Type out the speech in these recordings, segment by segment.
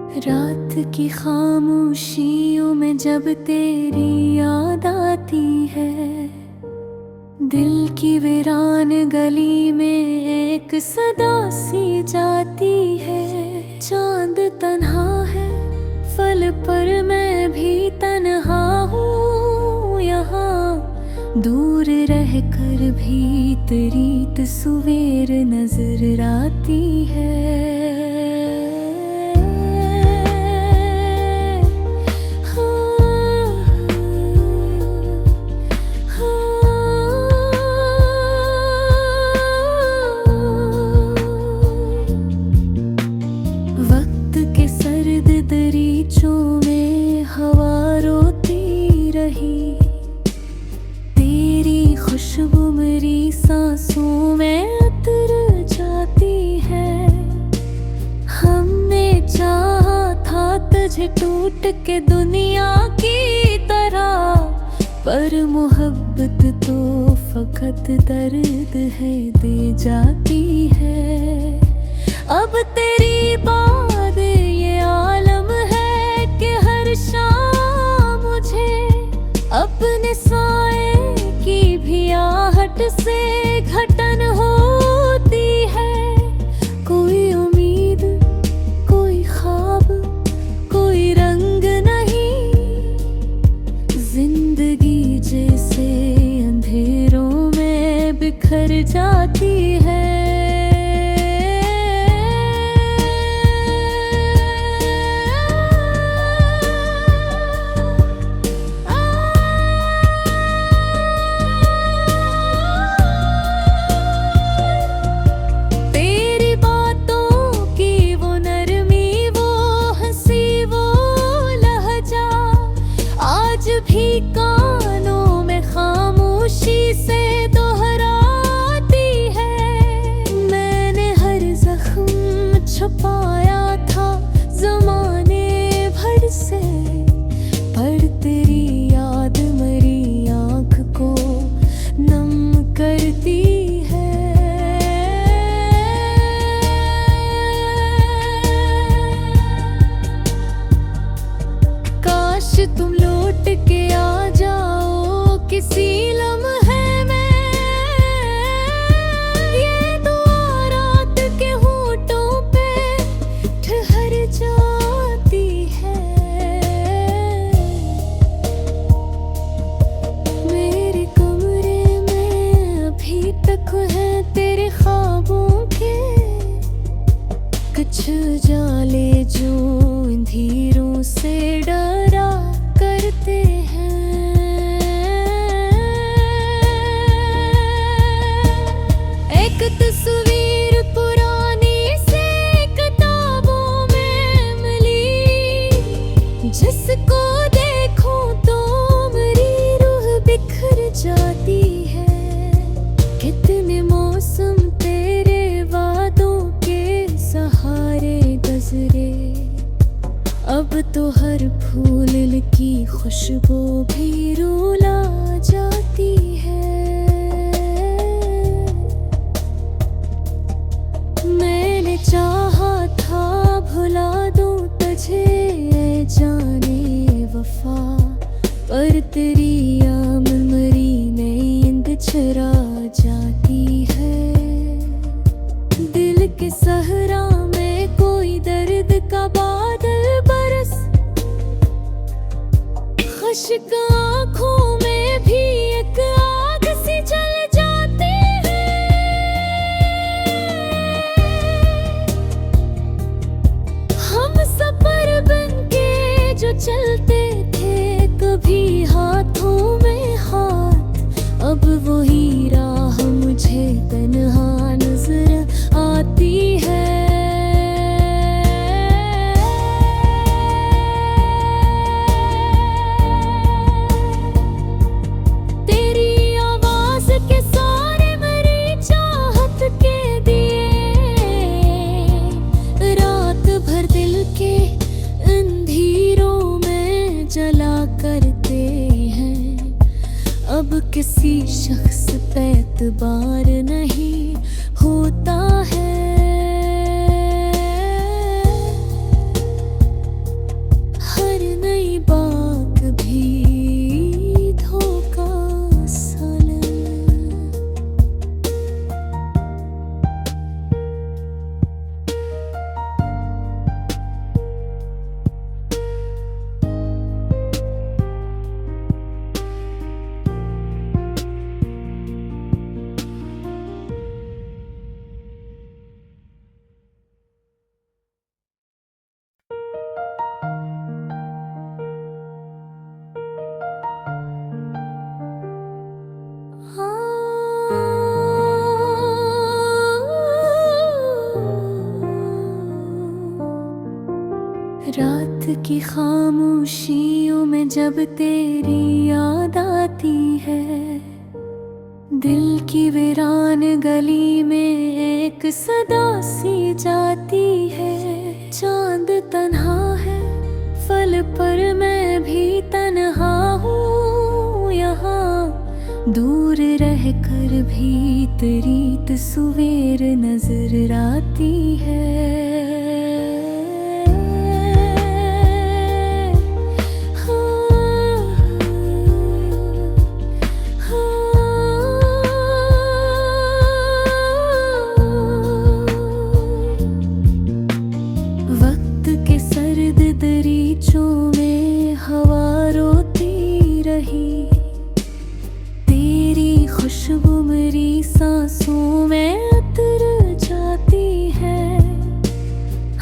रात की खामोशियों में जब तेरी याद आती है, दिल की वीरान गली में एक सदा सी जाती है। चांद तन्हा है फल पर मैं भी तन्हा हूँ यहाँ, दूर रह कर भी तेरी तस्वीर नजर आती है। दरीचों में हवा रोती रही, तेरी खुशबू मेरी सांसों में उतर जाती है। हमने चाहा था तुझे टूट के दुनिया की तरह, पर मोहब्बत तो फकत दर्द है दे जाती है। अब तेरी बात ये आलम है कि हर शाम मुझे अपने साए की भी आहट से घटन होती है। कोई उम्मीद, कोई ख्वाब, कोई रंग नहीं, जिंदगी जैसे अंधेरों में बिखर जाती है। भी कानों में खामोशी से दोहराती है। मैंने हर जख्म छुपाया था ज़माने भर से, पर तेरी याद मेरी आँख को नम करती है। काश तुम लौट के आ जाओ किसी लम्हे में, ये दुआ रात के होठों पे ठहर जाती है। मेरे कमरे में अभी तक है तेरे ख्वाबों के कुछ उजाले जो अंधेरों से डरा करते हैं। एक तस्वीर पुरानी से किताबों में मिली, जिसको देखूं तो मेरी रूह बिखर जाती है। कितने मौसम तेरे वादों के सहारे गुजरे, अब तो हर फूल की खुशबू भी रुला जाती है। मैंने चाहा था भुला दूं तुझे ऐ जाने वफा, पर तेरी याद मेरी नींद चुरा जाती है। दिल के सहरा में कोई दर्द का बादल बरस, खुश्क आँखों में भी एक आग सी जल जाती है। हम सफर बनके जो चलते थे कभी हाथों में हाथ, अब वही राह मुझे तन्हा नजर आती है। अब किसी शख्स पे एतबार नहीं होता है। रात की खामोशियों में जब तेरी याद आती है, दिल की वीरान गली में एक सदा सी जाती है। चांद तन्हा है फल पर मैं भी तन्हा हूँ यहाँ, दूर रह कर भी तेरी तस्वीर नजर आती है। दरीचों में हवा रोती रही, तेरी खुशबू मेरी सांसों में उतर जाती है।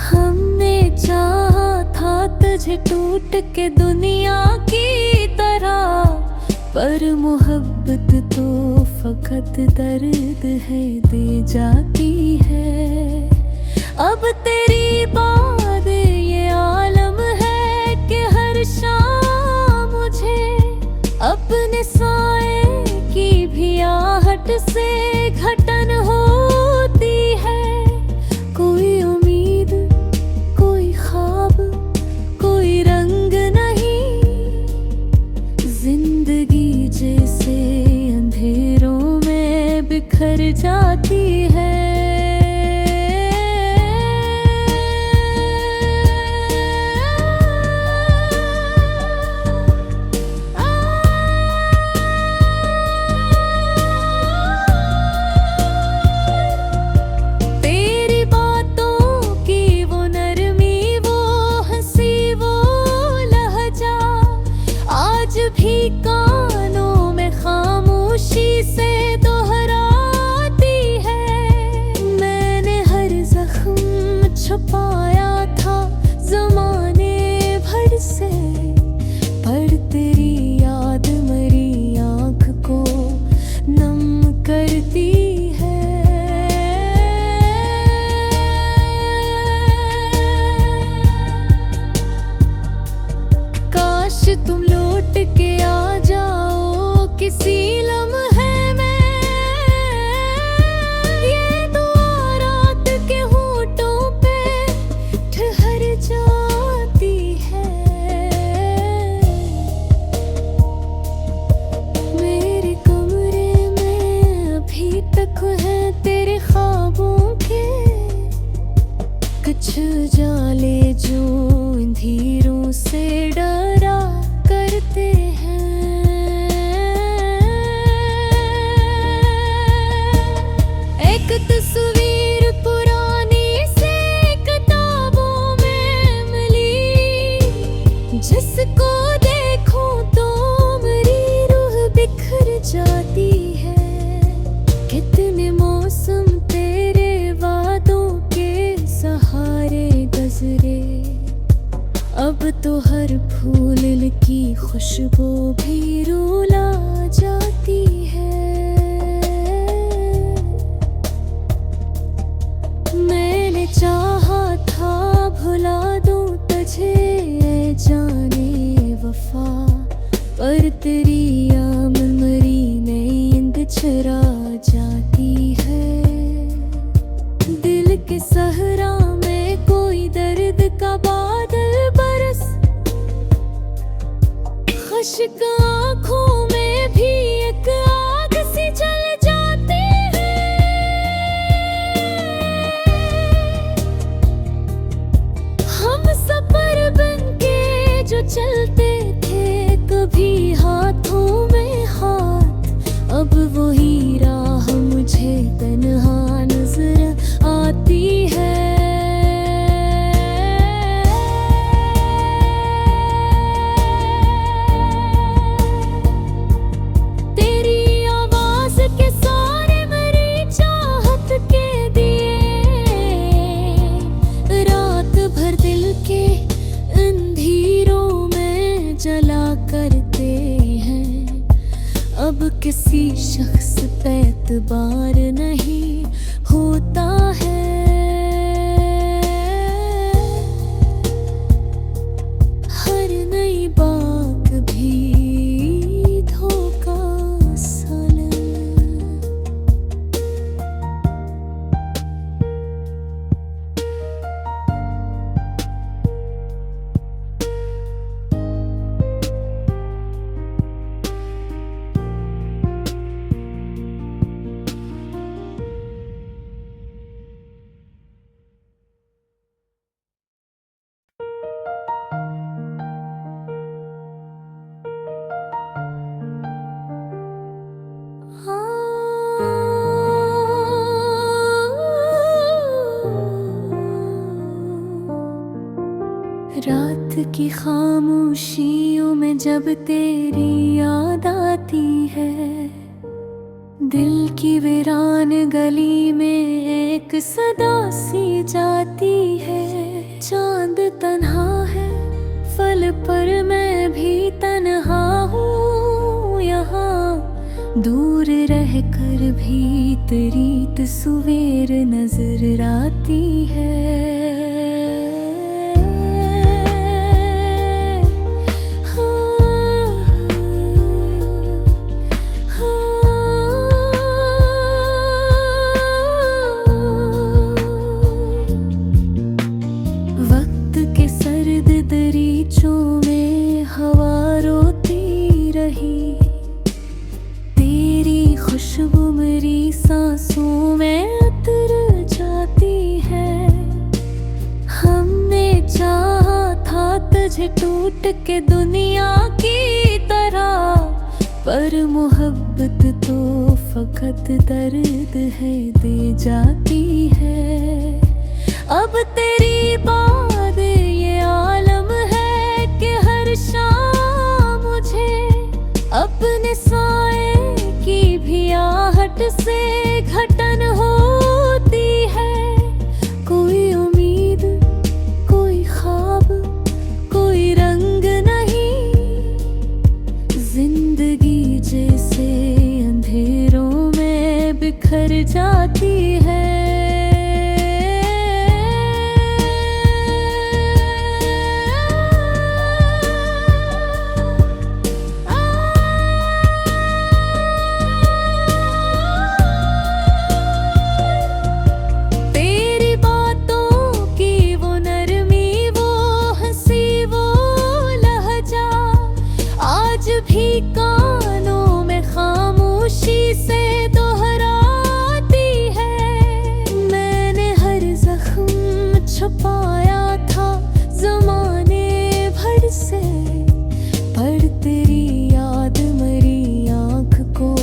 हमने चाहा था तुझे टूट के दुनिया की तरह, पर मोहब्बत तो फकत दर्द है दे जाती है। अब तेरी बात ये आलम है कि हर शाम मुझे अपने साए की भी आहट से घटन होती है। कोई उम्मीद, कोई ख्वाब, कोई रंग नहीं, जिंदगी जैसे अंधेरों में बिखर जाती है। भी कानों में खामोशी से दोहराती है। मैंने हर जख्म छुपाया था ज़माने भर से, पर तेरी याद मेरी आँख को नम करती है। काश तुम लौट के आ जाओ किसी लम्हे में, ये दुआ रात के होठों पे ठहर जाती है। मेरे कमरे में अभी तक है तेरे ख्वाबों के कुछ जाले जो अंधेरों से डरा करते हैं। एक तस्वीर पुरानी से किताबों में मिली, जिसको देखूं तो मेरी रूह बिखर जाती है। कितने मौसम तेरे वादों के सहारे गुजरे, अब तो हर फूल की खुशबू भी रुला जाती है। मैंने चाहा था भुला दूं तुझे ऐ जाने वफा, पर तेरी मेमोरी नींद चुरा जाती है। दिल के सहरा में कोई दर्द का बादल बरस, खुश्क आँखों में भी एक आग सी जल जाती है। हम सफर बनके जो चलते थे कभी हाथों में हाथ, अब वही राह मुझे तन्हा नजर आती है। अब किसी शख्स पे एतबार नहीं होता है। रात की खामोशियों में जब तेरी याद आती है, दिल की वीरान गली में एक सदा सी जाती है। चांद तन्हा है फल पर मैं भी तन्हा हूँ यहाँ, दूर रह कर भी तेरी तस्वीर नजर आती है। वक्त के सर्द दरीचों में हवा रोती रही, तेरी खुशबू मेरी सांसों में उतर जाती है। हमने चाहा था तुझे टूट के दुनिया की तरह, पर मोहब्बत तो फकत दर्द है दे जाती है। अब तेरी बात ये आलम है कि हर शाम मुझे अपने साए की भी आहट से घटन होती है। कोई उम्मीद, कोई ख्वाब, कोई रंग नहीं, जिंदगी जैसे अंधेरों में बिखर जाती है। भी कानों में खामोशी से दोहराती है। मैंने हर जख्म छुपाया था ज़माने भर से, पर तेरी याद मेरी आँख को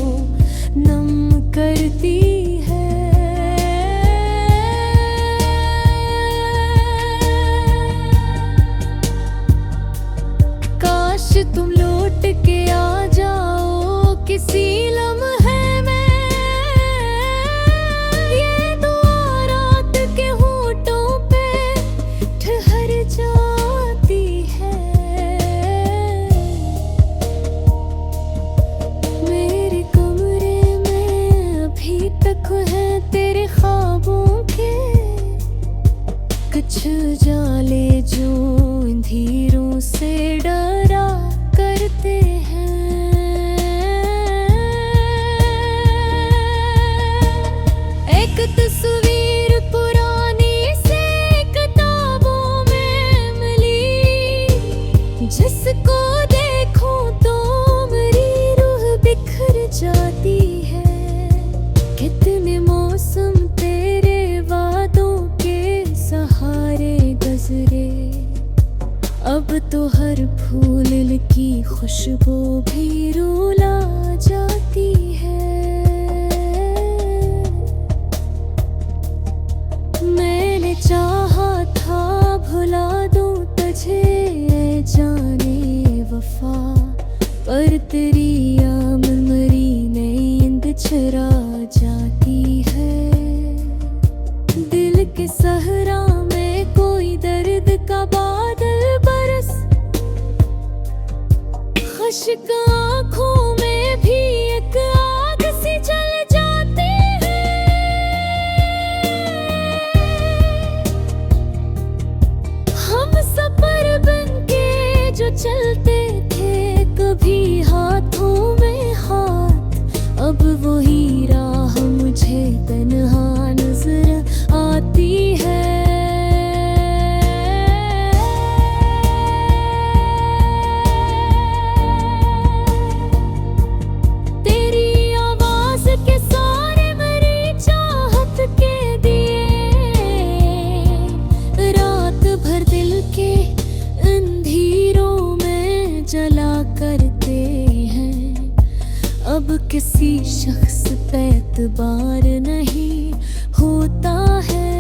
नम करती है। काश तुम लौट के आ जाओ किसी लम्हे में, ये दुआ रात के होठों पे ठहर जाती है। मेरे कमरे में अभी तक है तेरे ख्वाबों के कुछ जाले जो अंधेरों से डरा करते हैं। एक तस्वीर पुरानी से किताबों में मिली, जिसको देखूं तो मेरी रूह बिखर जाती है। कितने मौसम तेरे वादों के सहारे गुजरे, अब तो हर फूल की खुशबू भी रुला जाती है। मैंने चाहा था भुला दूं तुझे ऐ जाने वफा, पर तेरी मेमोरी नींद चुरा जाती है। दिल के सहरा में कोई दर्द का बादल बरस, खुश्क आँखों में भी एक आग सी जल जाती है। हम सफर बनके जो चलते थे कभी हाथों में हाथ, अब वही राह मुझे तन्हा नजर आती है। अब किसी शख्स पे एतबार नहीं होता है।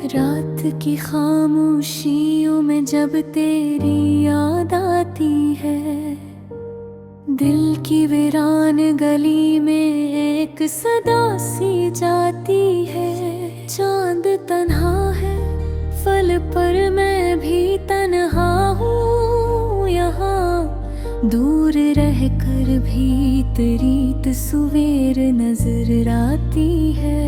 रात की खामोशियों में जब तेरी याद आती है, दिल की वीरान गली में एक सदा सी जाती है। चांद तन्हा है फल पर मैं भी तन्हा हूँ यहाँ, दूर रह कर भी तेरी तस्वीर नजर आती है।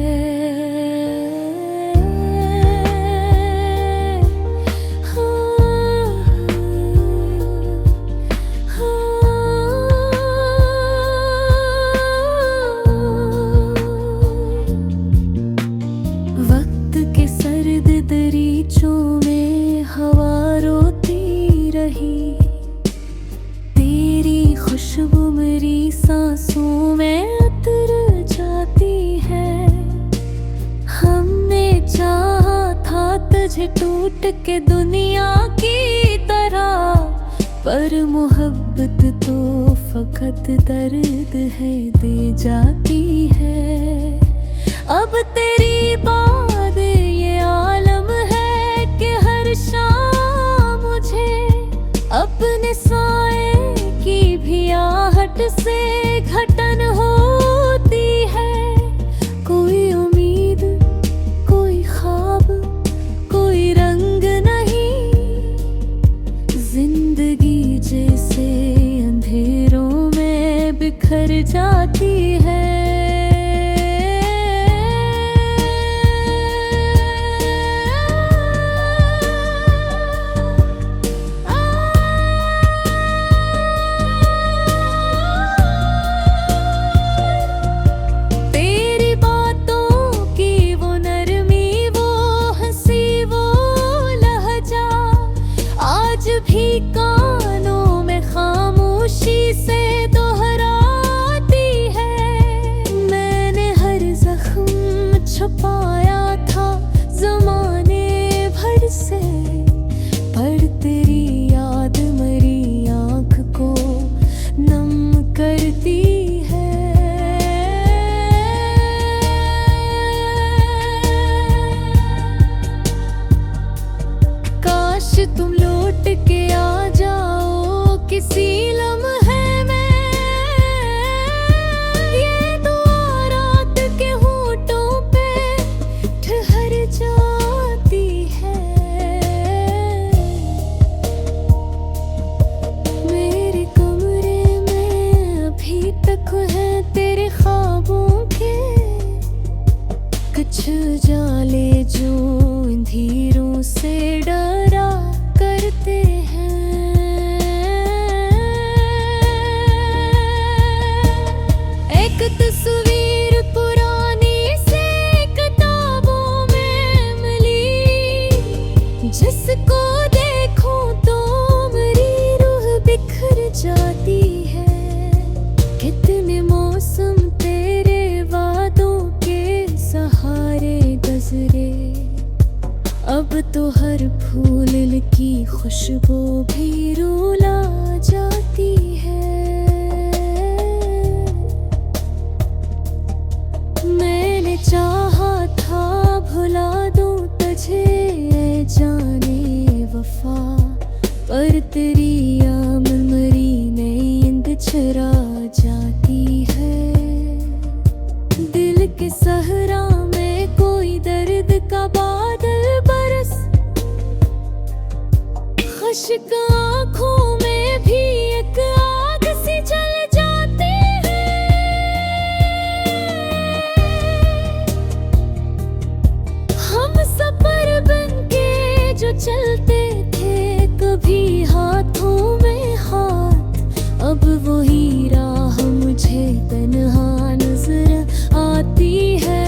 दरीचों में हवा रोती रही, तेरी खुशबू मेरी सांसों में उतर जाती है। हमने चाहा था तुझे टूट के दुनिया की तरह, पर मोहब्बत तो फकत दर्द है दे जाती है। अब तेरी बात ये आलम है कि हर शाम मुझे अपने साए की भी आहट से घटन होती है। कोई उम्मीद, कोई ख्वाब, कोई रंग नहीं, जिंदगी जैसे अंधेरों में बिखर जाती है। भी कानों में खामोशी से दोहराती है। मैंने हर जख्म छुपाया था ज़माने भर से, पर तेरी याद मेरी आँख को नम करती है। काश तुम लौट के आ जाओ किसी लम्हे में, ये दुआ रात के होठों पे ठहर जाती है। मेरे कमरे में अभी तक है तेरे ख्वाबों के कुछ जाले जो अंधेरों से डरा करते हैं। एक तस्वीर पुरानी से किताबों में मिली, जिसको देखूं तो मेरी रूह बिखर जाती है। कितने मौसम तेरे वादों के सहारे गुजरे, अब तो हर फूल की खुशबू भी रुला जाती है। मैंने चाहा था भुला दूं तुझे ऐ जाने वफा, पर तेरी मेमोरी नींद चुरा जाती है। दिल के सहरा में कोई दर्द का बादल बरस, खुश्क आँखों में भी एक आग सी जल जाती है। हम सफर बनके जो चलते थे कभी हाथों में हाथ, अब वही राह मुझे तन्हा नजर आती है।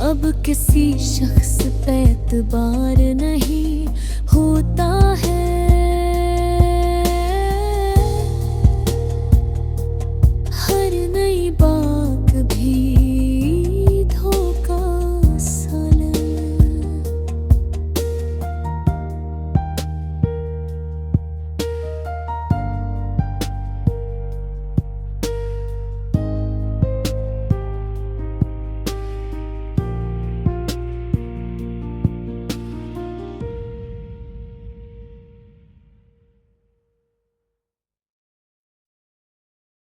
अब किसी शख्स पे एतबार नहीं।